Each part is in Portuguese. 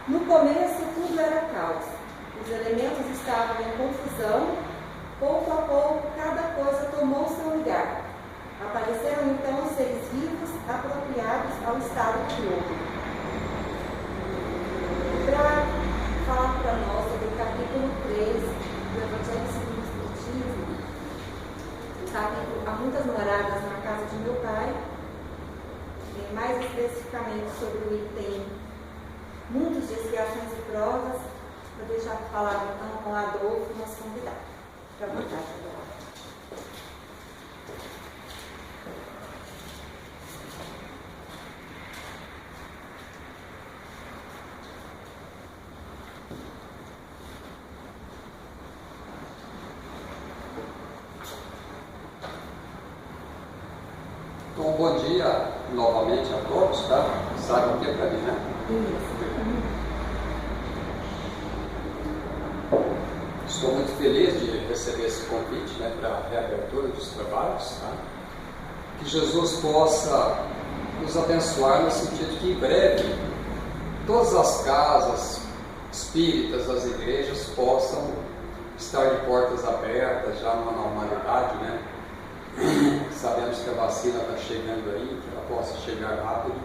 No começo tudo era caos, os elementos estavam em confusão, pouco a pouco cada coisa tomou seu lugar. Apareceram então os seres vivos apropriados ao estado crioulo. Para falar para nós sobre o capítulo 3 do Evangelho segundo o Espiritismo, o capítulo Há Muitas Moradas na Casa de Meu Pai, mais especificamente sobre o item Mundos de Expiações e Provas, vou deixar a palavra então ao Adolfo, nosso convidado. Fique à vontade, Adolfo. Então, bom dia novamente a todos, tá? Sabe o que é para mim, né? Estou muito feliz de receber esse convite, né, para a reabertura dos trabalhos, tá? Que Jesus possa nos abençoar no sentido de que em breve todas as casas espíritas, as igrejas possam estar de portas abertas, já numa normalidade, né? Sabemos que a vacina está chegando aí, que ela possa chegar rápido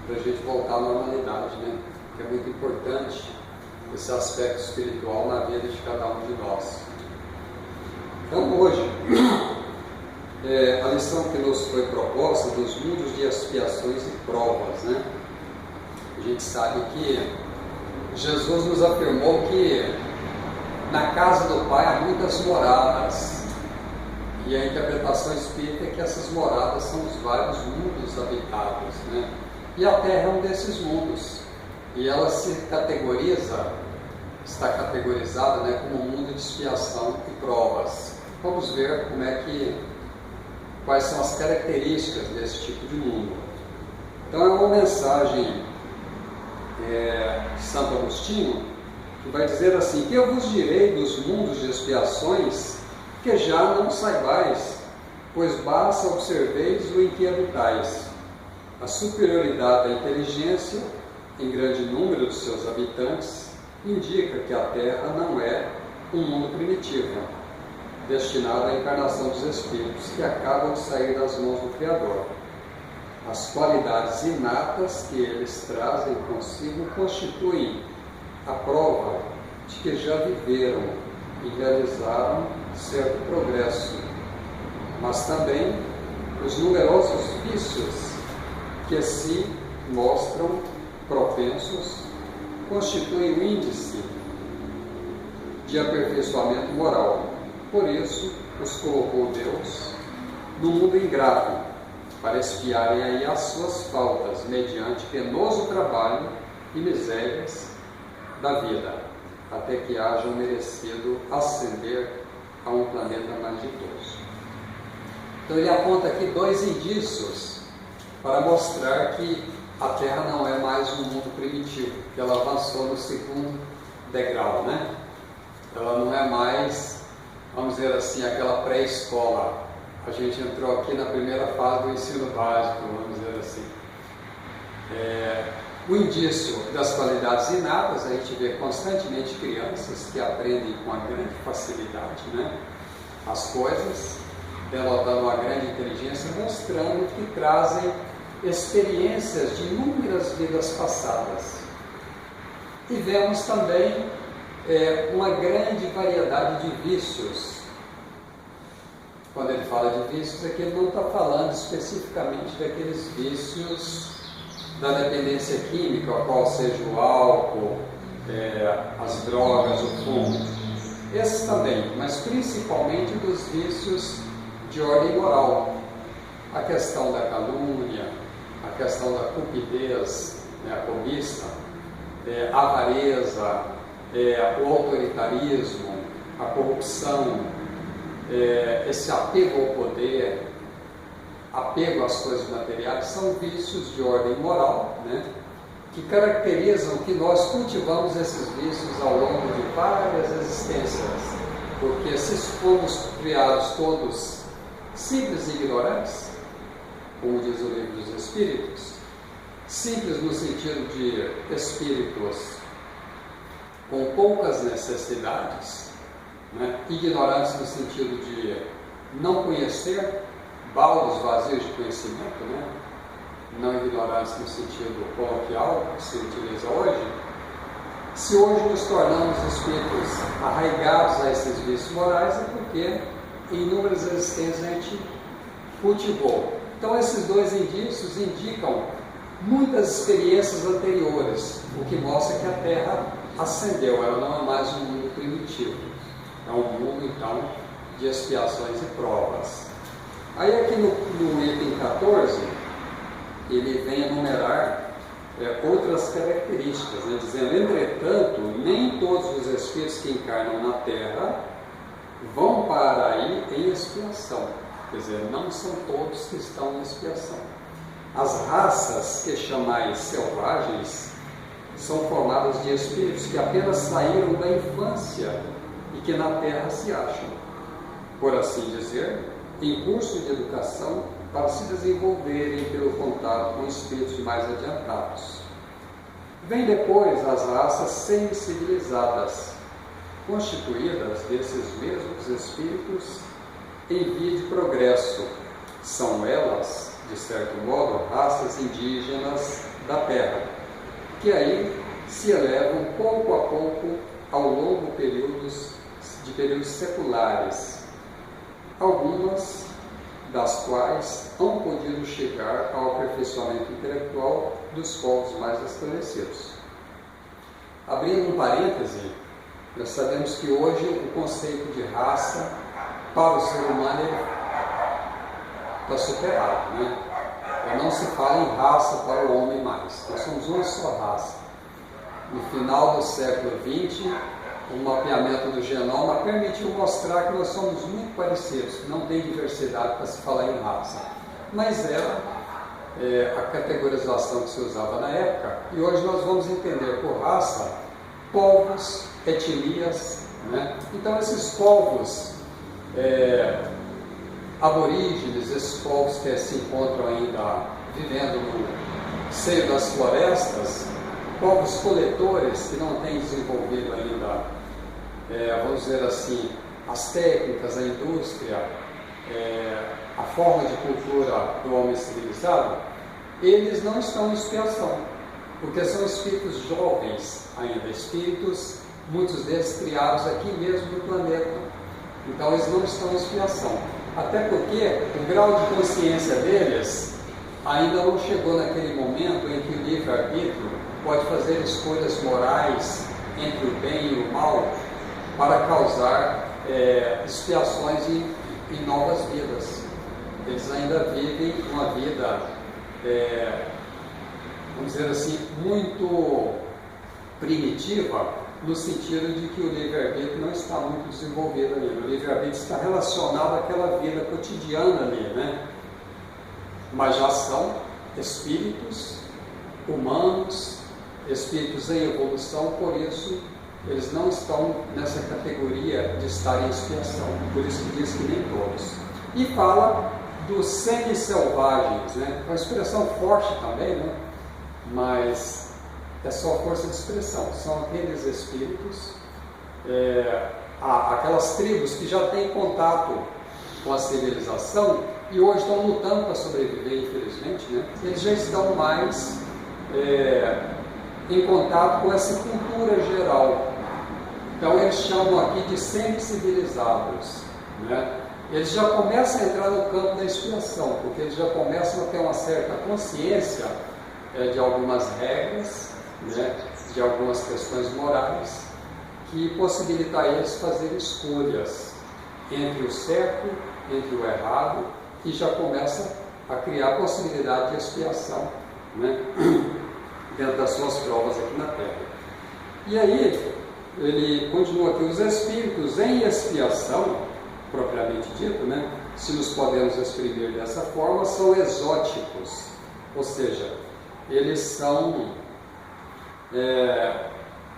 para a gente voltar à normalidade, né? Que é muito importante esse aspecto espiritual na vida de cada um de nós. Então hoje, a lição que nos foi proposta dos mundos de expiações e provas, né? A gente sabe que Jesus nos afirmou que na casa do Pai há muitas moradas. E a interpretação espírita é que essas moradas são os vários mundos habitados, né? E a Terra é um desses mundos. E ela está categorizada, né, como um mundo de expiação e provas. Vamos ver quais são as características desse tipo de mundo. Então é uma mensagem de Santo Agostinho, que vai dizer assim: que eu vos direi dos mundos de expiações que já não saibais, pois basta observeis o em que habitais. A superioridade da inteligência, em grande número de seus habitantes, indica que a Terra não é um mundo primitivo, destinado à encarnação dos espíritos que acabam de sair das mãos do Criador. As qualidades inatas que eles trazem consigo constituem a prova de que já viveram e realizaram certo progresso, mas também os numerosos vícios que se mostram propensos constituem o índice de aperfeiçoamento moral. Por isso, os colocou Deus no mundo ingrato, para espiarem aí as suas faltas, mediante penoso trabalho e misérias da vida, até que hajam merecido ascender a um planeta mais ditoso. Então ele aponta aqui dois indícios para mostrar que a Terra não é mais um mundo primitivo, que ela avançou no segundo degrau, né? Ela não é mais, vamos dizer assim, aquela pré-escola. A gente entrou aqui na primeira fase do ensino básico, vamos dizer assim. O indício das qualidades inatas, a gente vê constantemente crianças que aprendem com uma grande facilidade, né, as coisas, denotando uma grande inteligência, mostrando que trazem experiências de inúmeras vidas passadas. E vemos também uma grande variedade de vícios. Quando ele fala de vícios, é que ele não está falando especificamente daqueles vícios da dependência química, qual seja o álcool, as drogas, o fumo. Esses também, mas principalmente dos vícios de ordem moral. A questão da calúnia, a questão da cupidez, a cobiça, a avareza, o autoritarismo, a corrupção, esse apego ao poder, apego às coisas materiais, são vícios de ordem moral, né, que caracterizam que nós cultivamos esses vícios ao longo de várias existências, porque se fomos criados todos simples e ignorantes, como diz o Livro dos Espíritos, simples no sentido de espíritos com poucas necessidades, né? Ignorantes no sentido de não conhecer, baldes vazios de conhecimento, né? Não ignorantes no sentido coloquial que se utiliza hoje. Se hoje nos tornamos espíritos arraigados a esses vícios morais, é porque em inúmeras existências a gente cultivou. Então esses dois indícios indicam muitas experiências anteriores, o que mostra que a Terra ascendeu, ela não é mais um mundo primitivo, é um mundo então de expiações e provas. Aí aqui no item 14, ele vem enumerar outras características, né, dizendo, entretanto, nem todos os espíritos que encarnam na Terra vão para aí em expiação, quer dizer, não são todos que estão em expiação. As raças que chamais selvagens são formadas de espíritos que apenas saíram da infância e que na Terra se acham, por assim dizer, em curso de educação para se desenvolverem pelo contato com espíritos mais adiantados. Vem depois as raças semi-civilizadas, constituídas desses mesmos espíritos em via de progresso. São elas, de certo modo, raças indígenas da Terra, que aí se elevam pouco a pouco ao longo de períodos seculares, algumas das quais hão podido chegar ao aperfeiçoamento intelectual dos povos mais esclarecidos. Abrindo um parêntese, nós sabemos que hoje o conceito de raça para o ser humano está superado, né? Não se fala em raça para o homem mais, nós somos uma só raça. No final do século XX, o mapeamento do genoma permitiu mostrar que nós somos muito parecidos, não tem diversidade para se falar em raça, mas era a categorização que se usava na época, e hoje nós vamos entender por raça povos, etnias, né? Então esses povos aborígenes, esses povos que se encontram ainda vivendo no seio das florestas, povos coletores que não têm desenvolvido ainda, vamos dizer assim, as técnicas, a indústria, a forma de cultura do homem civilizado, eles não estão em expiação, porque são espíritos jovens ainda, espíritos, muitos deles criados aqui mesmo no planeta. Então eles não estão em expiação, até porque o grau de consciência deles ainda não chegou naquele momento em que o livre-arbítrio pode fazer escolhas morais entre o bem e o mal para causar expiações em novas vidas. Eles ainda vivem uma vida, vamos dizer assim, muito primitiva, no sentido de que o livre-arbítrio não está muito desenvolvido ali. O livre-arbítrio está relacionado àquela vida cotidiana ali, né? Mas já são espíritos humanos, espíritos em evolução, por isso eles não estão nessa categoria de estar em expiação, por isso que diz que nem todos. E fala dos semi-selvagens, né? Uma expressão forte também, né? Mas é só força de expressão, são aqueles espíritos, aquelas tribos que já têm contato com a civilização e hoje estão lutando para sobreviver, infelizmente, né? Eles já estão mais em contato com essa cultura geral. Então eles chamam aqui de semi-civilizados, né? Eles já começam a entrar no campo da expiação, porque eles já começam a ter uma certa consciência de algumas regras, né? De algumas questões morais, que possibilitam a eles fazer escolhas entre o certo, entre o errado, e já começa a criar a possibilidade de expiação, né? Dentro das suas provas aqui na Terra. E aí, ele continua aqui, os espíritos em expiação, propriamente dito, né? Se nos podemos exprimir dessa forma, são exóticos, ou seja, eles são,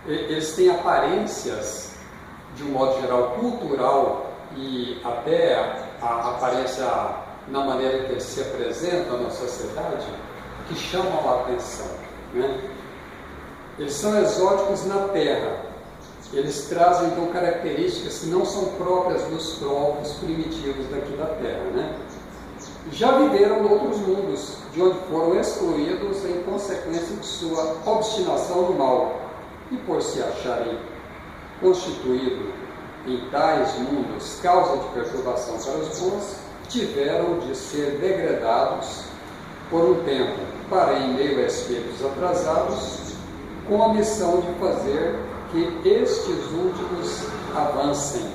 eles têm aparências, de um modo geral, cultural, e até a aparência na maneira que eles se apresentam na sociedade, que chamam a atenção, né? Eles são exóticos na Terra. Eles trazem então características que não são próprias dos povos primitivos daqui da Terra, né? Já viveram em outros mundos, de onde foram excluídos em consequência de sua obstinação no mal, e por se acharem constituídos em tais mundos causa de perturbação para os bons, tiveram de ser degradados por um tempo, para em meio a espíritos atrasados, com a missão de fazer que estes últimos avancem,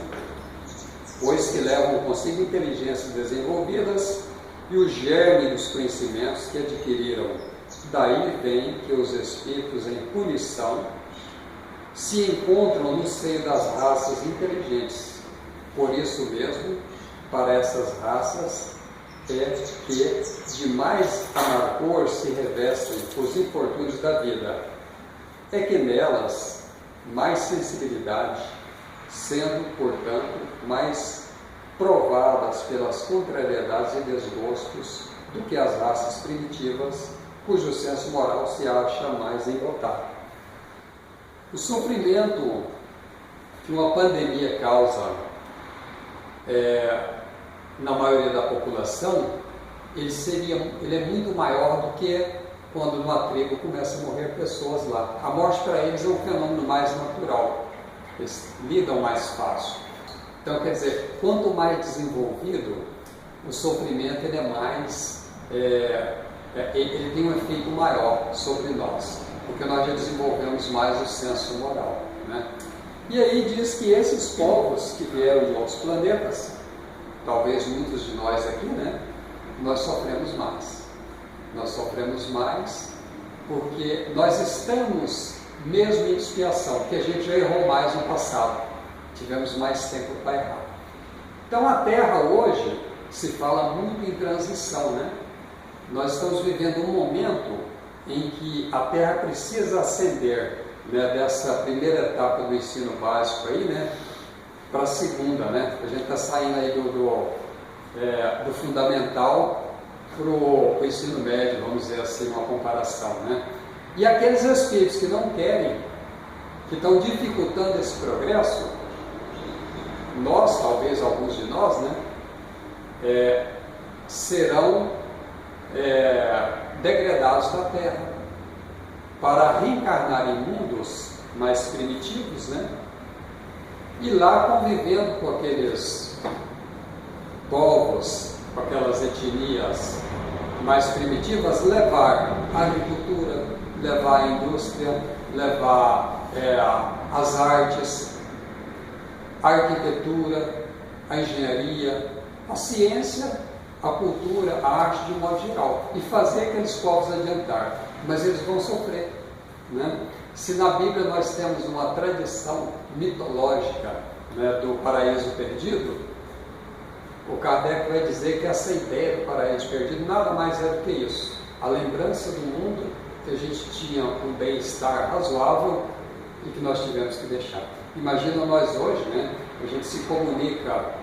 pois que levam consigo inteligências desenvolvidas e o germe dos conhecimentos que adquiriram. Daí vem que os espíritos em punição se encontram no seio das raças inteligentes. Por isso mesmo, para essas raças é que de mais amargor se revestem os infortúnios da vida. É que nelas mais sensibilidade, sendo, portanto, mais provadas pelas contrariedades e desgostos do que as raças primitivas, cujo senso moral se acha mais embotado. O sofrimento que uma pandemia causa na maioria da população, ele é muito maior do que quando numa tribo começa a morrer pessoas lá. A morte para eles é um fenômeno mais natural, eles lidam mais fácil. Então, quer dizer, quanto mais desenvolvido, o sofrimento ele é mais, ele tem um efeito maior sobre nós, porque nós já desenvolvemos mais o senso moral, né? E aí diz que esses povos que vieram de outros planetas, talvez muitos de nós aqui, né, nós sofremos mais. Nós sofremos mais porque nós estamos mesmo em expiação, porque a gente já errou mais no passado, tivemos mais tempo para errar. Então a Terra hoje se fala muito em transição, né? Nós estamos vivendo um momento em que a Terra precisa ascender, né, dessa primeira etapa do ensino básico aí, né, para a segunda, né? A gente está saindo aí do fundamental para o ensino médio, vamos dizer assim, uma comparação, né? E aqueles espíritos que não querem, que estão dificultando esse progresso, nós, talvez alguns de nós, né, serão degradados da Terra para reencarnar em mundos mais primitivos, né? E lá convivendo com aqueles povos, com aquelas etnias mais primitivas, levar a agricultura, levar a indústria, levar as artes, a arquitetura, a engenharia, a ciência, a cultura, a arte de um modo geral, e fazer aqueles povos adiantar. Mas eles vão sofrer, né? Se na Bíblia nós temos uma tradição mitológica, né, do paraíso perdido, o Kardec vai dizer que essa ideia do paraíso perdido nada mais é do que isso, a lembrança do mundo que a gente tinha um bem-estar razoável e que nós tivemos que deixar. Imagina nós hoje, né, a gente se comunica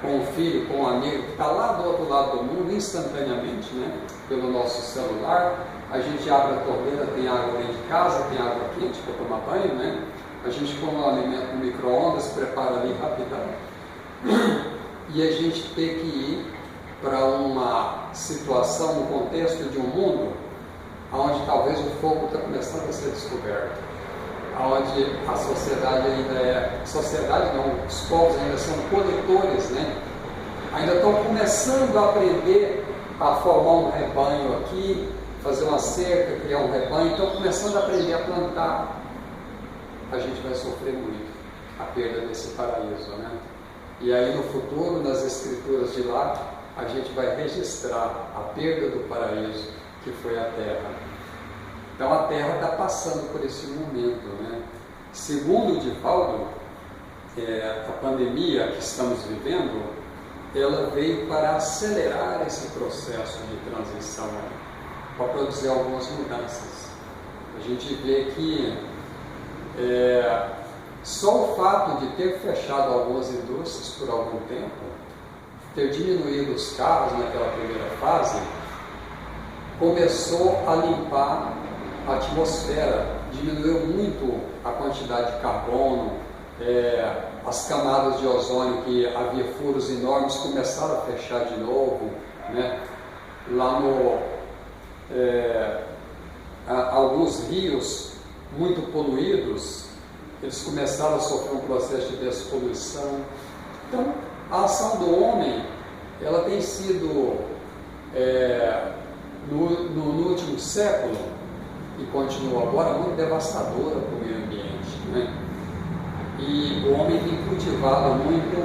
com o filho, com o amigo que está lá do outro lado do mundo instantaneamente, né, pelo nosso celular. A gente abre a torneira, tem água dentro de casa, tem água quente para tomar banho, né? A gente põe o alimento no micro-ondas, prepara ali rapidão. E a gente tem que ir para uma situação, um contexto de um mundo onde talvez o fogo está começando a ser descoberto, onde a sociedade ainda sociedade não, os povos ainda são coletores, né? Ainda estão começando a aprender a formar um rebanho aqui, fazer uma cerca, criar um rebanho, estão começando a aprender a plantar. A gente vai sofrer muito a perda desse paraíso, né? E aí no futuro, nas escrituras de lá, a gente vai registrar a perda do paraíso que foi a Terra. Então a Terra está passando por esse momento, né? Segundo o Divaldo, a pandemia que estamos vivendo, ela veio para acelerar esse processo de transição, para produzir algumas mudanças. A gente vê que só o fato de ter fechado algumas indústrias por algum tempo, ter diminuído os carros naquela primeira fase, começou a limpar a atmosfera, diminuiu muito a quantidade de carbono, as camadas de ozônio, que havia furos enormes, começaram a fechar de novo, né? Lá alguns rios muito poluídos, eles começaram a sofrer um processo de despoluição. Então, a ação do homem, ela tem sido, no último século, e continua agora, muito devastadora para o meio ambiente, né? E o homem tem cultivado muito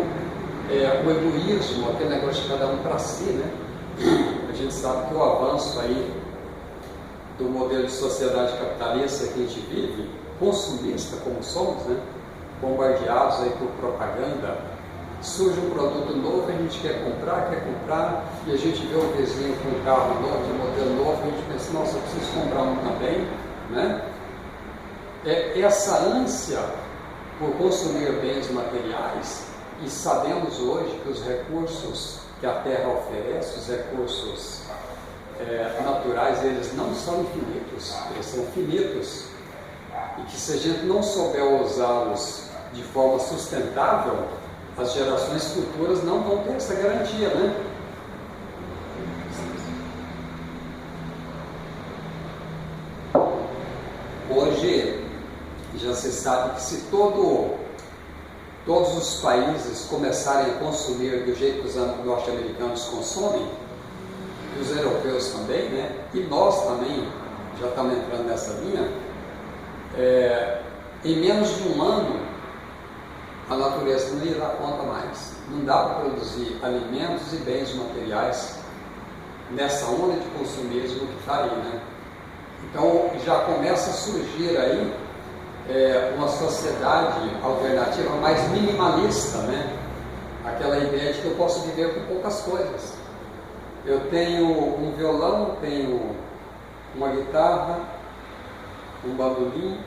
o egoísmo, aquele negócio de cada um para si, né? A gente sabe que o avanço aí do modelo de sociedade capitalista que a gente vive, consumista como somos, né? Bombardeados aí por propaganda, surge um produto novo, a gente quer comprar, e a gente vê o vizinho com um carro novo, de modelo novo, a gente pensa, nossa, eu preciso comprar um também, né? Essa ânsia por consumir bens materiais, e sabemos hoje que os recursos que a Terra oferece, os recursos naturais, eles não são infinitos, eles são finitos, e que se a gente não souber usá-los de forma sustentável, as gerações futuras não vão ter essa garantia, né? Hoje já se sabe que se todos os países começarem a consumir do jeito que os norte-americanos consomem, e os europeus também, né? E nós também já estamos entrando nessa linha, em menos de um ano a natureza não irá conta mais. Não dá para produzir alimentos e bens materiais nessa onda de consumismo que está aí, né? Então já começa a surgir aí uma sociedade alternativa mais minimalista, né? Aquela ideia de que eu posso viver com poucas coisas. Eu tenho um violão, tenho uma guitarra, um bandolim,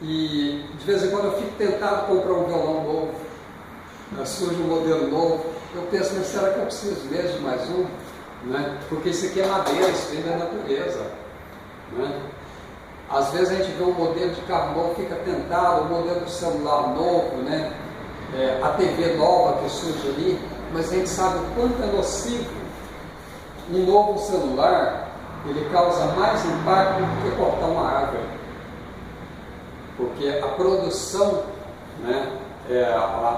e de vez em quando eu fico tentado comprar um violão novo, surge um modelo novo, eu penso, mas será que eu preciso mesmo de mais um? Né? Porque isso aqui é madeira, isso vem da natureza, né? Às vezes a gente vê um modelo de carro novo, fica tentado, um modelo de celular novo, né? A TV nova que surge ali, mas a gente sabe o quanto é nocivo. Um novo celular, ele causa mais impacto do que cortar uma árvore, porque a produção, né,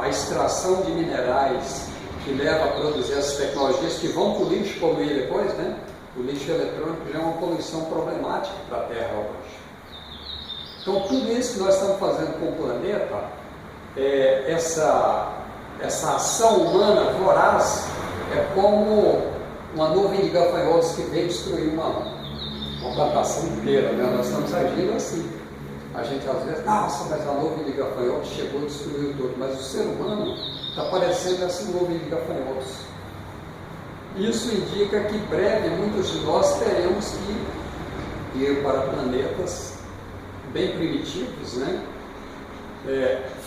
a extração de minerais que leva a produzir essas tecnologias que vão para o lixo poluir depois, né? O lixo eletrônico já é uma poluição problemática para a Terra hoje. Então tudo isso que nós estamos fazendo com o planeta, essa ação humana voraz, é como uma nuvem de gafanhotos que vem destruir uma plantação inteira, né? Nós estamos agindo assim. A gente às vezes, nossa, mas a nuvem de gafanhotos chegou e destruiu tudo, mas o ser humano está parecendo essa nuvem de gafanhotos. Isso indica que breve muitos de nós teremos que ir para planetas bem primitivos, né?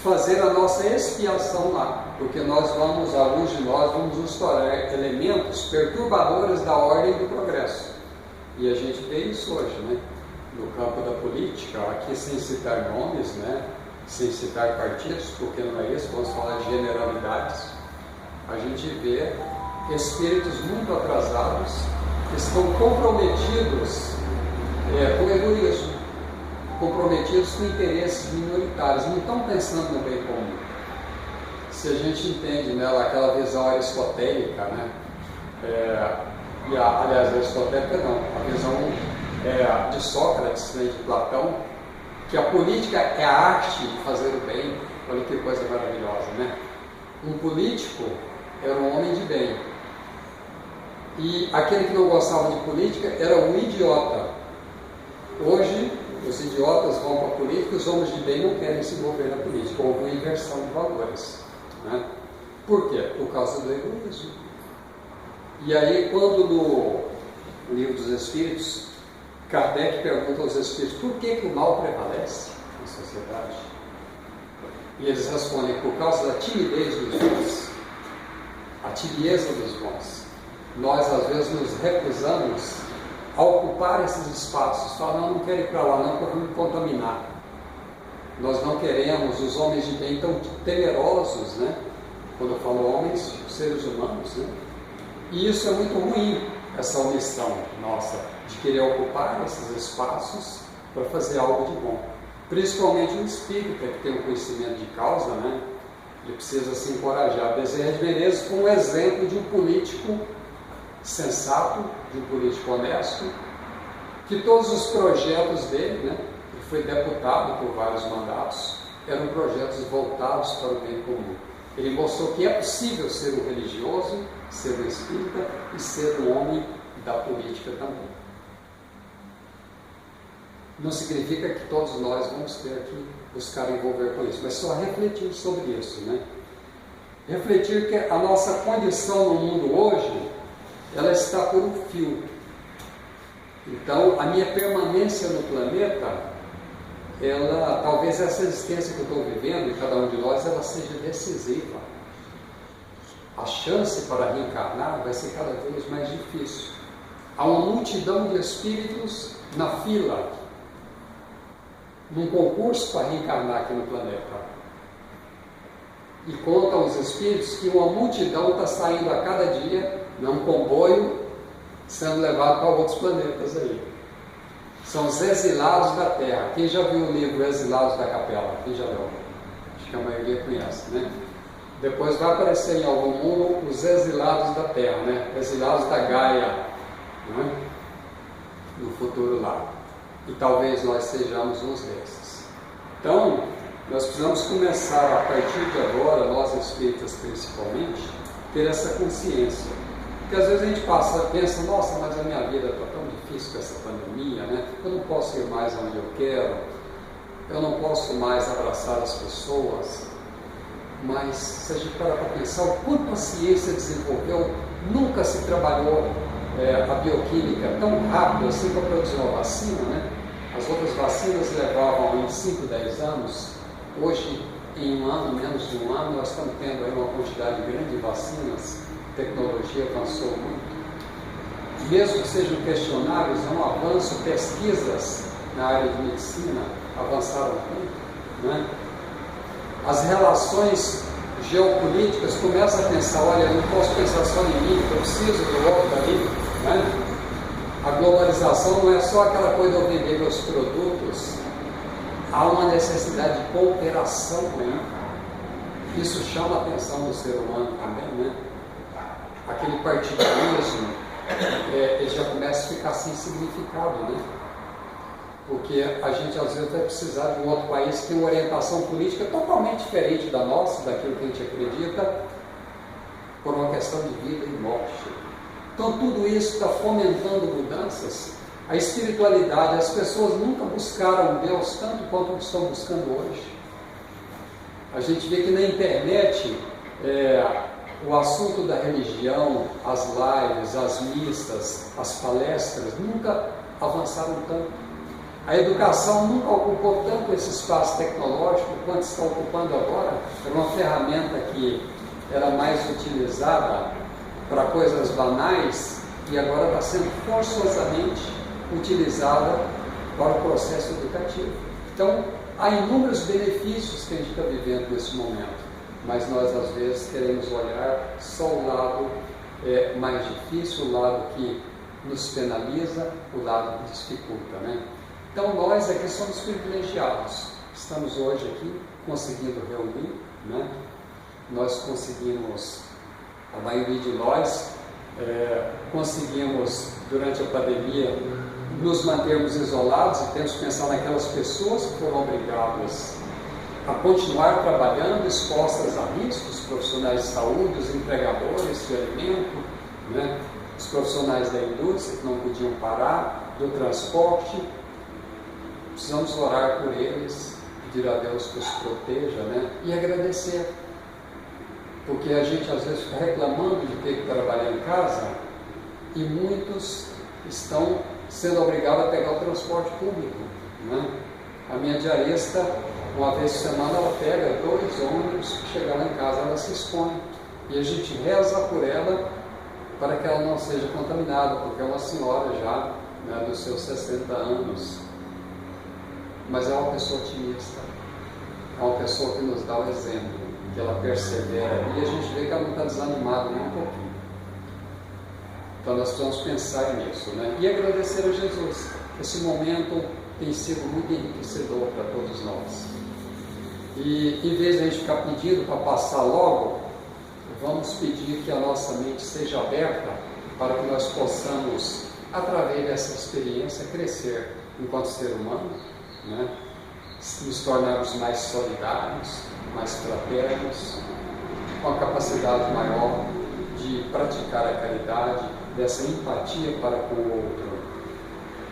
Fazer a nossa expiação lá, porque alguns de nós vamos nos tornar elementos perturbadores da ordem do progresso. E a gente vê isso hoje, né? No campo da política, aqui sem citar nomes, né? Sem citar partidos, porque não é isso, vamos falar de generalidades. A gente vê espíritos muito atrasados que estão comprometidos com o egoísmo, comprometidos com interesses minoritários, não estão pensando no bem comum. Se a gente entende, né, aquela visão aristotélica, né, aliás, aristotélica não, a visão de Sócrates, né, de Platão, que a política é a arte de fazer o bem. Olha que coisa maravilhosa, né? Um político era um homem de bem, e aquele que não gostava de política era um idiota. Hoje os idiotas vão para a política, os homens de bem não querem se envolver na política. Houve uma inversão de valores, né? Por quê? Por causa do egoísmo. E aí, quando no Livro dos Espíritos, Kardec pergunta aos Espíritos por que o mal prevalece na sociedade, e eles respondem: por causa da timidez dos bons, a tibieza dos bons. nós às vezes nos recusamos a ocupar esses espaços, falando, não quero ir para lá não, porque eu vou me contaminar. Nós não queremos, os homens de bem tão temerosos, né? Quando eu falo homens, seres humanos, né? E isso é muito ruim, essa omissão nossa, de querer ocupar esses espaços para fazer algo de bom. Principalmente o espírita, que tem um conhecimento de causa, né? Ele precisa se encorajar. Bezerra de Menezes foi um exemplo de um político sensato, de um político honesto, que todos os projetos dele, né? Ele foi deputado por vários mandatos, eram projetos voltados para o bem comum. Ele mostrou que é possível ser um religioso, ser um espírita e ser um homem da política também. Não significa que todos nós vamos ter que buscar envolver com isso, mas só refletir sobre isso, né? Refletir que a nossa condição no mundo hoje, ela está por um fio. Então, a minha permanência no planeta, talvez essa existência que eu estou vivendo, em cada um de nós, ela seja decisiva. A chance para reencarnar vai ser cada vez mais difícil. Há uma multidão de espíritos na fila, num concurso para reencarnar aqui no planeta. E contam os espíritos que uma multidão está saindo a cada dia, num comboio, sendo levado para outros planetas aí. São os exilados da Terra. Quem já viu o livro Exilados da Capela? Quem já leu? Acho que a maioria conhece, né? Depois vai aparecer em algum mundo os exilados da Terra, né? Exilados da Gaia, né? No futuro lá. E talvez nós sejamos uns desses. Então, nós precisamos começar a partir de agora, nós espíritas principalmente, ter essa consciência. Porque às vezes a gente pensa, nossa, mas a minha vida está tão difícil com essa pandemia, né? Eu não posso ir mais aonde eu quero, eu não posso mais abraçar as pessoas. Mas se a gente parar para pensar o quanto a ciência desenvolveu, nunca se trabalhou a bioquímica tão rápido assim para produzir uma vacina, né? As outras vacinas levavam em 5, 10 anos. Hoje, em um ano, menos de um ano, nós estamos tendo aí uma quantidade grande de vacinas. A tecnologia avançou muito. Mesmo que sejam questionáveis, é um avanço, pesquisas na área de medicina avançaram muito, né? As relações geopolíticas começam a pensar, olha, eu não posso pensar só em mim, eu preciso do outro ali, né? A globalização não é só aquela coisa de eu vender meus produtos, há uma necessidade de cooperação, né? Isso chama a atenção do ser humano também, né? Aquele partidarismo, ele já começa a ficar sem significado, né? Porque a gente às vezes vai precisar de um outro país que tem uma orientação política totalmente diferente da nossa, daquilo que a gente acredita, por uma questão de vida e morte. Então tudo isso está fomentando mudanças. A espiritualidade, as pessoas nunca buscaram Deus tanto quanto estão buscando hoje. A gente vê que na internet o assunto da religião, as lives, as missas, as palestras nunca avançaram tanto. A educação nunca ocupou tanto esse espaço tecnológico quanto está ocupando agora. Era uma ferramenta que era mais utilizada para coisas banais e agora está sendo forçosamente utilizada para o processo educativo. Então, há inúmeros benefícios que a gente está vivendo nesse momento, mas nós às vezes queremos olhar só o lado mais difícil, o lado que nos penaliza, o lado que dificulta, né? Então nós aqui somos privilegiados, estamos hoje aqui conseguindo reunir, né? Nós conseguimos, a maioria de nós, conseguimos durante a pandemia nos mantermos isolados e temos que pensar naquelas pessoas que foram obrigadas a continuar trabalhando, expostas a riscos, os profissionais de saúde, os entregadores de alimento, né? Os profissionais da indústria que não podiam parar, do transporte. Precisamos orar por eles, pedir a Deus que os proteja, né? E agradecer, porque a gente às vezes fica reclamando de ter que trabalhar em casa e muitos estão sendo obrigados a pegar o transporte público, né? A minha diarista, uma vez por semana, ela pega 2 ônibus, chega lá em casa, ela se expõe e a gente reza por ela para que ela não seja contaminada, porque é uma senhora já, né, dos seus 60 anos, mas é uma pessoa otimista, é uma pessoa que nos dá o exemplo, que ela persevera, e a gente vê que ela não está desanimada nem um pouquinho. Então nós precisamos pensar nisso, né? E agradecer a Jesus. Esse momento tem sido muito enriquecedor para todos nós. E em vez de a gente ficar pedindo para passar logo, vamos pedir que a nossa mente seja aberta para que nós possamos, através dessa experiência, crescer enquanto ser humano, né? Nos tornarmos mais solidários, mais fraternos, com a capacidade maior de praticar a caridade, dessa empatia para com o outro,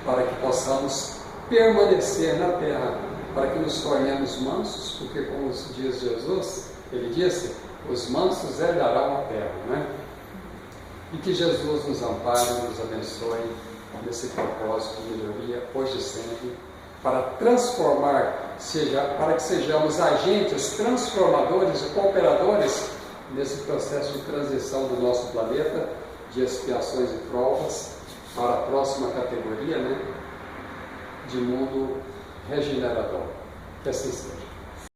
para que possamos permanecer na terra, para que nos tornemos mansos, porque como diz Jesus, ele disse, os mansos herdarão a terra, né? E que Jesus nos ampare, nos abençoe nesse propósito de melhoria, hoje e sempre, para transformar, para que sejamos agentes transformadores e cooperadores nesse processo de transição do nosso planeta, de expiações e provas, para a próxima categoria, né, de mundo regenerador. Que assim seja.